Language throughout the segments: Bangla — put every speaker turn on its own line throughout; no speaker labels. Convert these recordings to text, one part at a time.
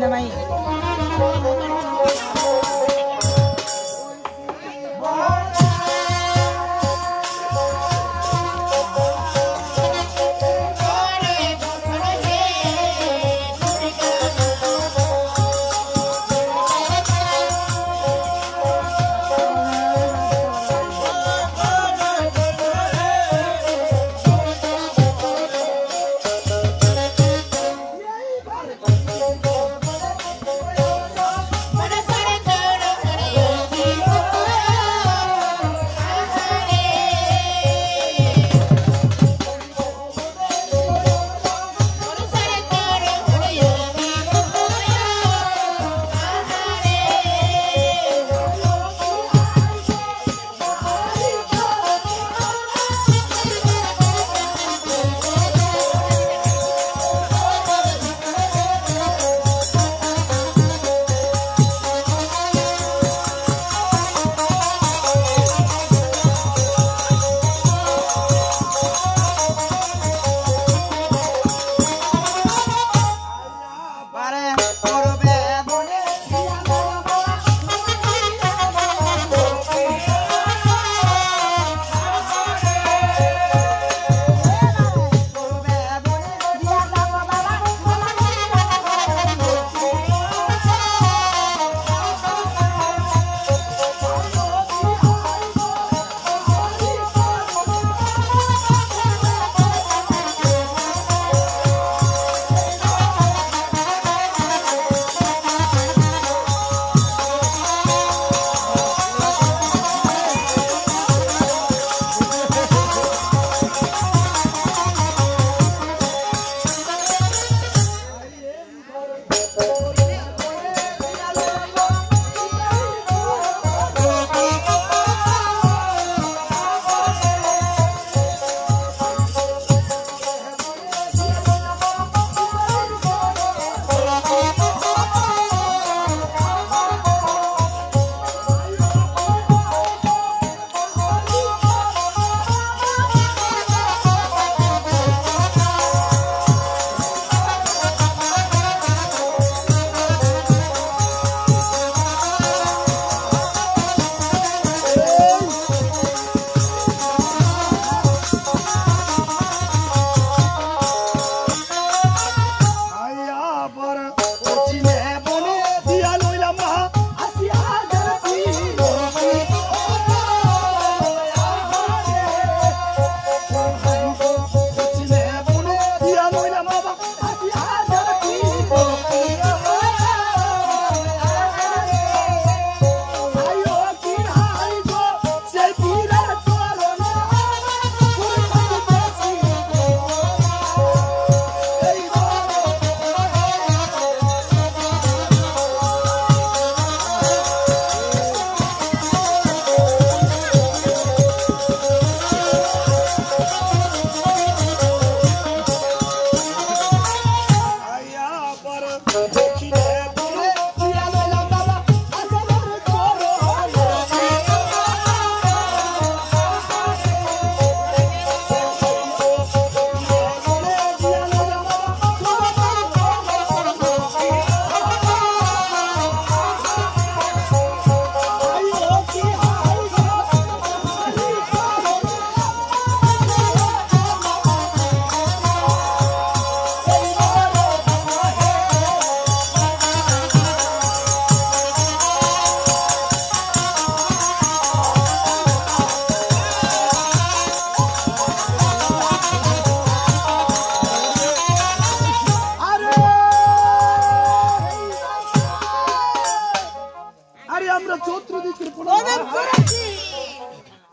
না ভাই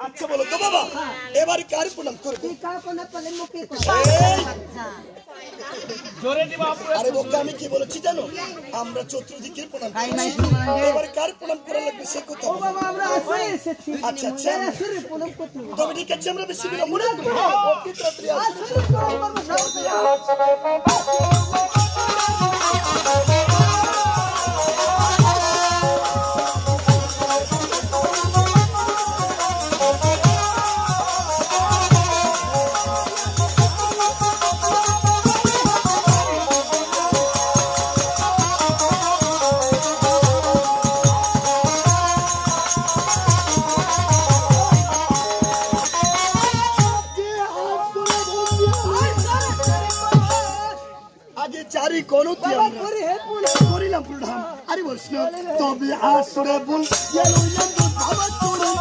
আচ্ছা বলো তো বাবা এবারে কার প্রণাম করবে?
কার প্রণাম করলে মুখে
জোরে দিবা আপু। আরে বোকা আমি কি বলেছি জানো? আমরা চতুর্দিকের প্রণাম করছি। এবারে কার প্রণাম করা লাগবে সে কথা।
ও বাবা আমরা আসলে এসেছি।
আচ্ছা আচ্ছা
আসলে প্রণাম করতে হবে।
তবে ঠিক আছে আমরা বেশি বিলম্ব না করি। ওকে তাড়াতাড়ি আসো। বাবারই গণতি
বাবা
আমরা
করি হে পুনা
করিলাম প্রণাম আরে বৈষ্ণব তবে আসরে বল লইলাম তো বাবা তোরে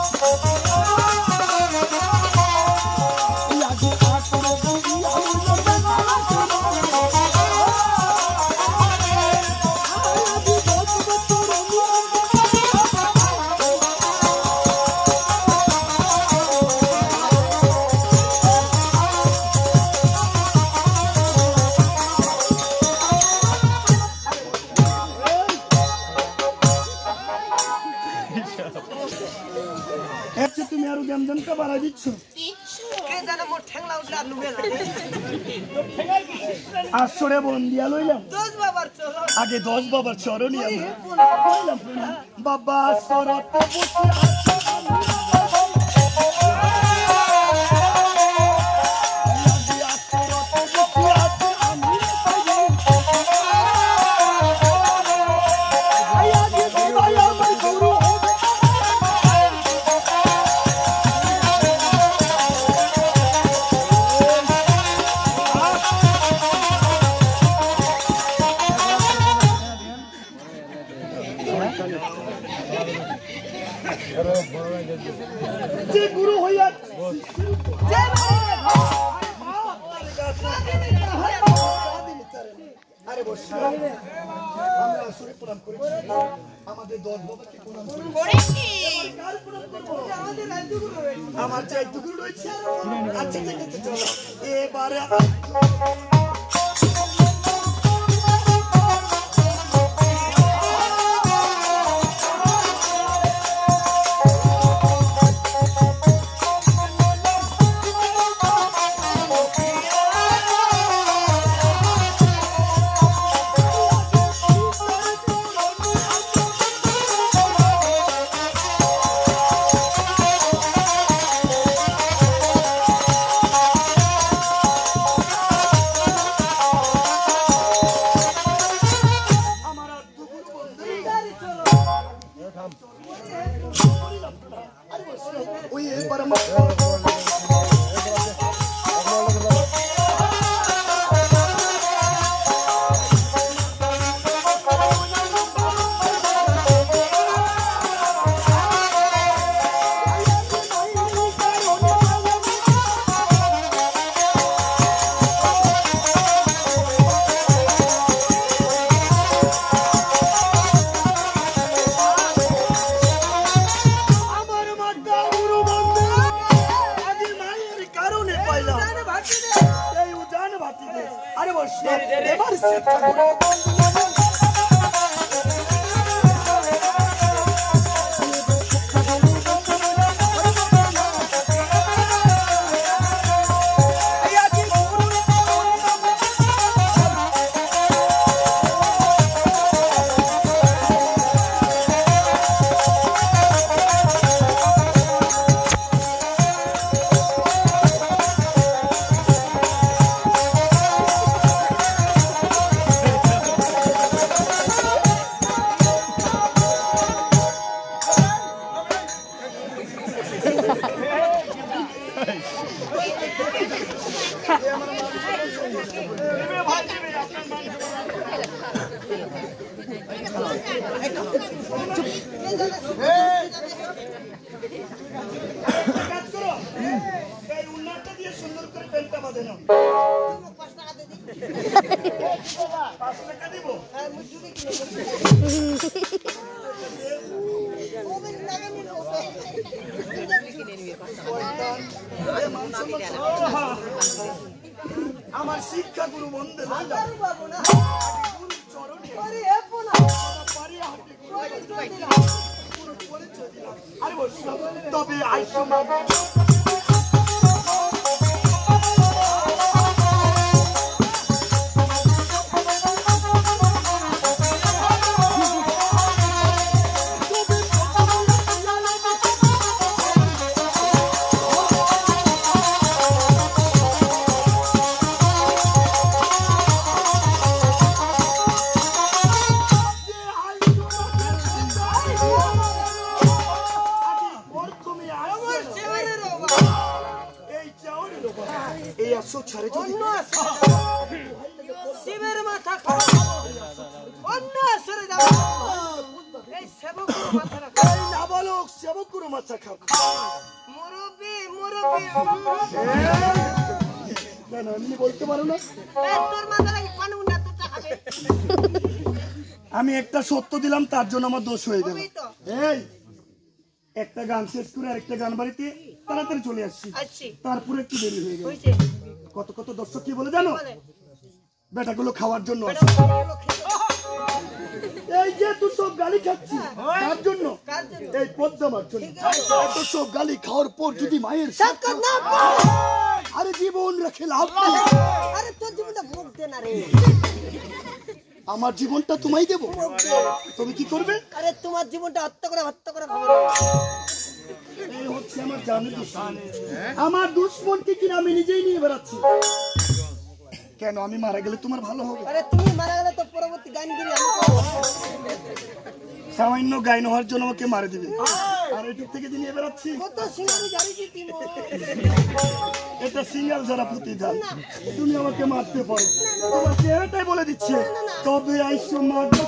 লাগে আসরে বল লইলাম বাবা তুমি আরো জ্ঞানজনটা বাড়াই দিচ্ছ
কে জানে মোর ঠ্যাংলা উঠলা নুবে না
আসরে বন্দিয়া লইলাম
10 বাবার চলো
আগে 10 বাবার চরণই
করি
আমরা
হে পুনা
করিলাম প্রণাম বাবা আসরতে বসে যে গুরু হইয়া আরে বসে আমরা আসরে প্রণাম করেছি আমাদের 10 বাবাকে প্রণাম করেছি কার প্রণাম করব
আমাদের রাজ্য গুরু হয়েছে
আমার যে গুরু রয়েছে আচ্ছা ঠিক আছে চলো এবারে ওই এবারে আরে বসে এবার সুন্দর করে পেনটা বাঁধে নাও 5 টাকা দে দিই 5 টাকা দিব হ্যাঁ মজুরি কিনে ওদের লাগে নিও কিনে নিবে 5 টাকা আমার শিক্ষা গুরু বন্ধে লইলাম বাবু না গুরু চরণে আরে এপো না পারি হাতে করে দিলাম পুরো করে দিলাম আরে বস তবে আইসো না এই আসো ছাড়ে যদি
শিবের মাথা খাও অন্য আসরে যাও এই সেবকের মাথা রাখো
এই নাবালক সেবকগুরু মাথা খাও
মুরব্বি
না না এমনি বলতে পারো না
তোর মাথা রাখি পানি না তো খাবে
আমি একটা সত্য দিলাম তার জন্য আমার দোষ হয়ে যাবে
তুমি তো
এই একটা গান শেষ করে আরেকটা গান বাড়িতে তাড়াতাড়ি চলে আসছি
আচ্ছা
তারপরে একটু দেরি হয়ে গেল
হইছে
কত কত দর্শক কি বলে জানো
বলে
বেটাগুলো খাওয়ার জন্য
বেটা
আসে।
বলো খেতে
এই যে তুই সব গালি খাচ্ছিস তার জন্য
কার জন্য
এই পদ্মামার জন্য
ঠিক আছে।
এত সব গালি খাওয়ার পর যদি মায়ের
সাক্ষাৎ না
আরে জীবন রেখে লাভ নেই।
আরে তোর জীবনটা মুখ দে না রে
আমার জীবনটা তোমায় দেবো তুমি কি করবে
আরে তোমার জীবনটা হত্যা করে খাবো
এই হচ্ছে আমার জানের দুশ্মন আমার দুশ্মনকে কিনা আমি নিজেই নিয়ে বেড়াচ্ছি কেন আমি মারা গেলে তোমার ভালো হবে
আরে তুমি মারা গেলে তো পরবর্তী গানগিরি আমি করব
সামান্য গাইন হওয়ার জন্য আমাকে মারে দিবে আর এটুক থেকে নিয়ে বেড়াচ্ছি
কত সিঙ্গারি জারি কি তুমি
এটা সিঙ্গেল যারা প্রতিদান তুমি আমাকে মারতে পারো তোমার চেহারাটাই বলে দিচ্ছে তবে আইসো মারবো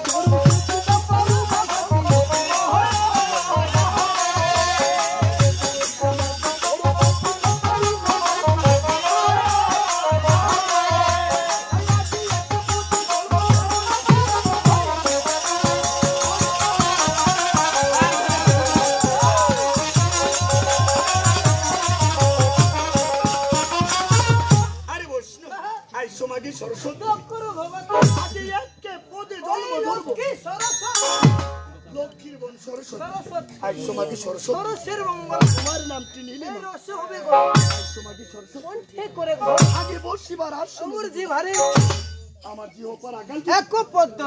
সরস্বতী আগে একে পদে জন্ম ধরবো লক্ষ্মীর বোন সরস্বতী আজ সমাধি সরস্বতী
সরসের মঙ্গল
তোমার নামটি নিলে
এই
না
রস হবে গো
আজ সমাধি সরস্বতী
কণ্ঠে করে গো
আগে বসিবার আসন
আমার জিভারে
আমার জিহ পর আগাল
এক পদ্ম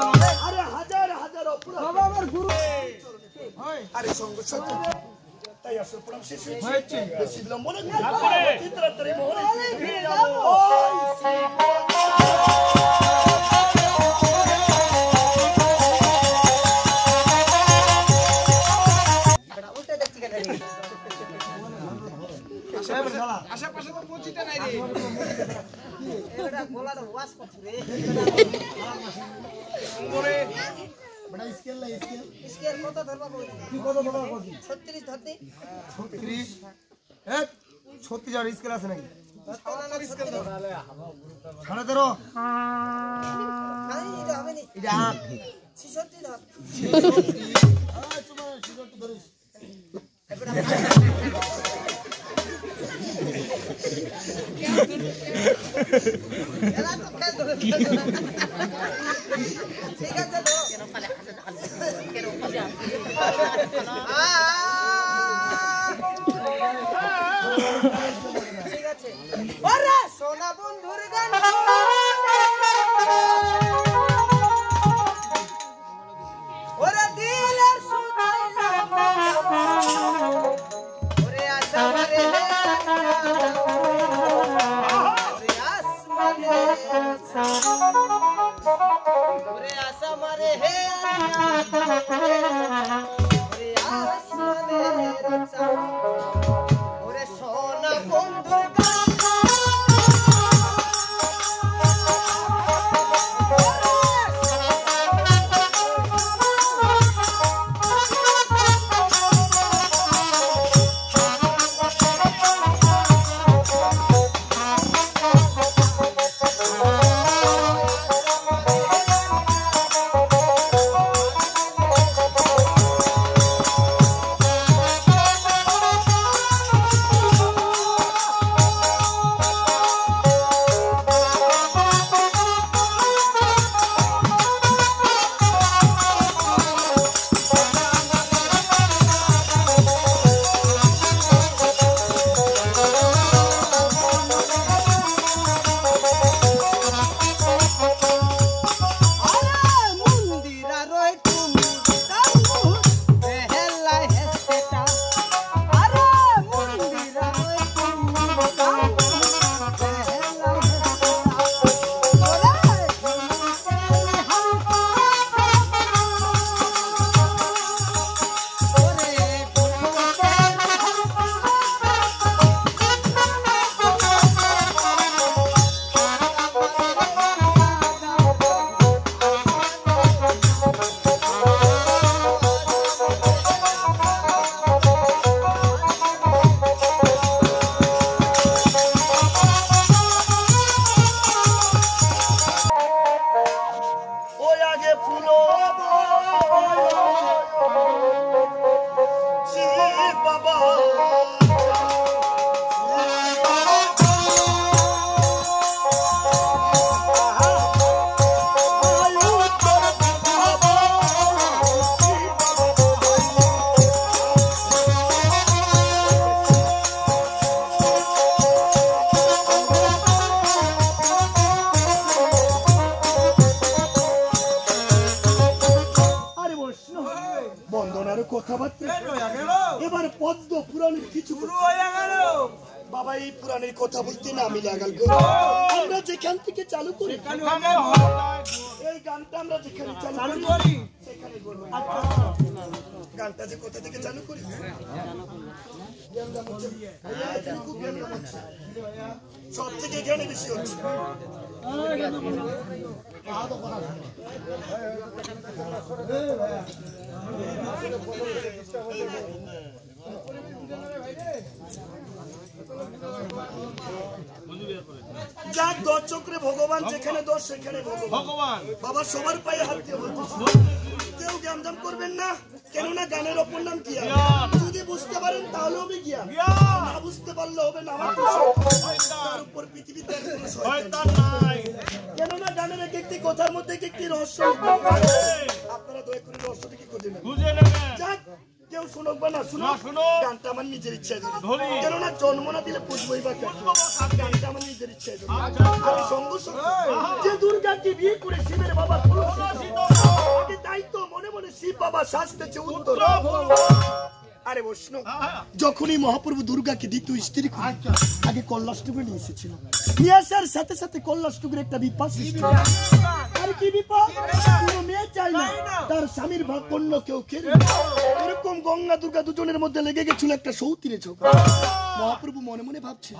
আরে হাজার হাজার অপরাধ
বাবা আমার গুরু
আরে সঙ্গ সত্য তাই আসল প্রণাম শেষ হয়েছে বেশি বিলম্ব না চিত্রাত্তরে মোহনে
ফিরে যাবো উল্টে দেখছি কেন রে
আশেপাশে তো পচিটা নাই রে
এটা গলাটা ওয়াশ করছে রে
বড় স্কেল না স্কেল
স্কেল কত ধরবা কই
কি কত বড় কত
36 ধরতে
36 হ্যাঁ 36 আর স্কেল আছে নাকি
ধরতে না স্কেল ধর
13.5
আরে এটা হবে নি
এটা
66 ধর
তোমার সিগারেট ধরিস
এলা তো খেল ধরে ঠিক আছে তো ঠিক আছে ওরে সোনা বন্ধুর গান ওরে দিলের সুদাইলা ওরে আশা মারে ওরে আসমানে ওরে আশা মারে হে ওরে আসমানে ওরে সোনা বন্ধুর গান
কথাবার্তা
এই রয়া গেল
এবার পদ্ম পুরাণের কিছু
শুরু হয়ে গেল
বাবা এই পুরাণের কথা বলতে না আমি লাগাল গো আমরা যেখান থেকে চালু করি
এখানে হয়
এই গানটা আমরা যেখানে চালু
চালু
করি
করি
সেখানে বলবো
আচ্ছা
গানটা যে কোথা থেকে চালু করি সব থেকে এখানে বেশি হচ্ছে যাক দর্শকরে ভগবান যেখানে দোষ সেখানে ভগবান বাবা সবার পায়ে হাত দিয়ে বলতেছে কেউ জ্ঞান করবেন না কেননা গানের অপর নাম কি যদি বুঝতে পারেন তাহলে হবে জ্ঞান না বুঝতে পারলে হবে না আমার তার উপর পৃথিবীতে কোনো শয়তান নাই কেননা গানের এক একটি কথার মধ্যে এক একটি রহস্য আপনারা দয়া করে রহস্যটা কি খুঁজে নেবেন যাক কেউ শুনুক বা না শুনুক গানটা আমার নিজের ইচ্ছায় ধরি কেননা জন্ম না দিলে বুঝবোই বা গানটা আমার নিজের ইচ্ছায় ধরি আমি সঙ্গ যে দুর্গাকে বিয়ে করে শিবের বাবা আগে তাই তো মনে মনে শিব বাবা শাস্তেছে উত্তর আরে বৈষ্ণব যখনই মহাপ্রভু দুর্গাকে দ্বিতীয় স্ত্রী করে আগে কল্যাষ্টুকে নিয়ে এসেছিল নিয়ে আসার সাথে সাথে কল্যাষ্টুকের একটা বিপাদ সৃষ্টি আর কি বিপাদ কোনো মেয়ে চাই না তার স্বামীর ভাগ অন্য কেউ খেলে এরকম গঙ্গা দুর্গা দুজনের মধ্যে লেগে গেছিল একটা সৌতিরে ঝগড়া মহাপ্রভু মনে মনে ভাবছে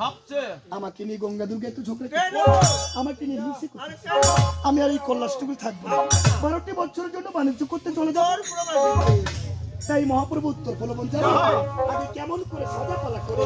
আমাকে নিয়ে গঙ্গা দুর্গা একটু ঝগড়া আমাকে নিয়ে হিংসে করছে আমি আর এই কল্যাষ্টুকে থাকবো 12টি বছরের জন্য বাণিজ্য করতে চলে যাওয়ার তাই মহাপ্রভু উত্তর ফলবন জানো আগে কেমন করে সাজা পালা করে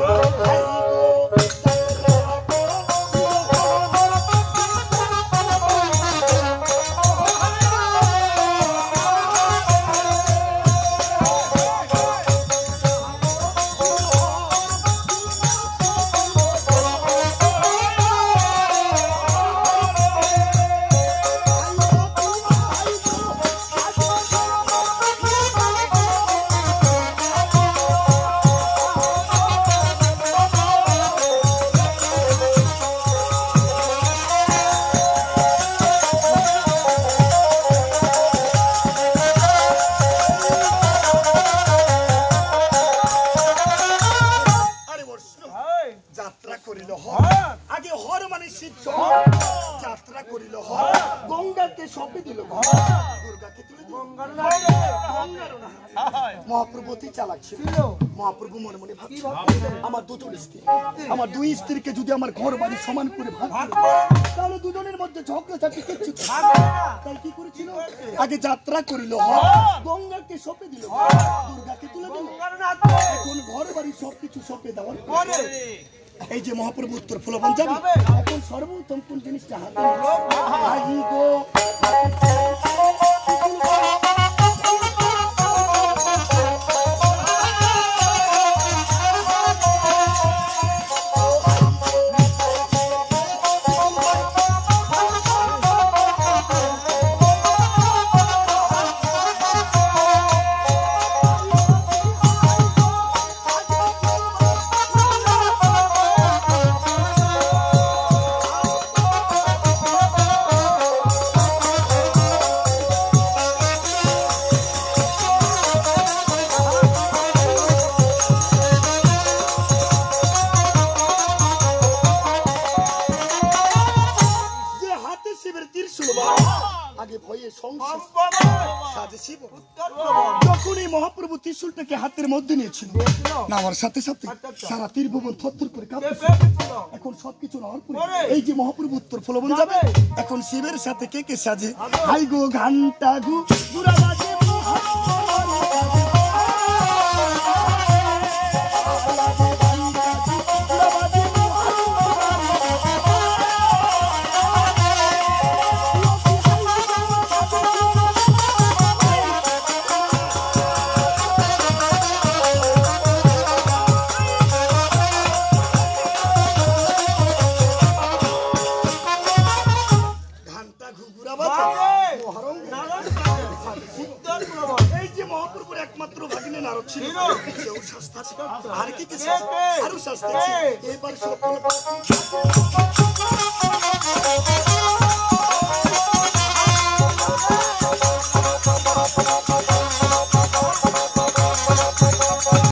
মহাপ্রভু মনে মনে ভাবছে আমার দুজন স্ত্রী আমার দুই স্ত্রীকে যদি আমার ঘর বাড়ি সমান করে ভাগ তাহলে দুজনের মধ্যে ঝগড়া ঝাঁটি কিচ্ছু তাই কি করেছিল আগে যাত্রা করিল গঙ্গাকে সঁপে দিল দুর্গাকে তুলে দিল এখন ঘর বাড়ি সবকিছু সঁপে দেওয়ার পরে এই যে মহাপ্রভু উত্তর ফলবন যাবে এখন সর্বোত্তম কোন জিনিসটা হাতে যখনই মহাপ্রভু ত্রিশূলটাকে হাতের মধ্যে নিয়েছিল নেওয়ার সাথে সাথে সারা ত্রিভুবন থরথর করে কাঁপছে এখন সবকিছু নেওয়ার পরে এই যে মহাপ্রভু উত্তর ফলবন যাবে এখন শিবের সাথে কে কে সাজে হাই গো ঘন্টা গু দুরা বাজে আর কি কি আরো শাস্তি এবার সব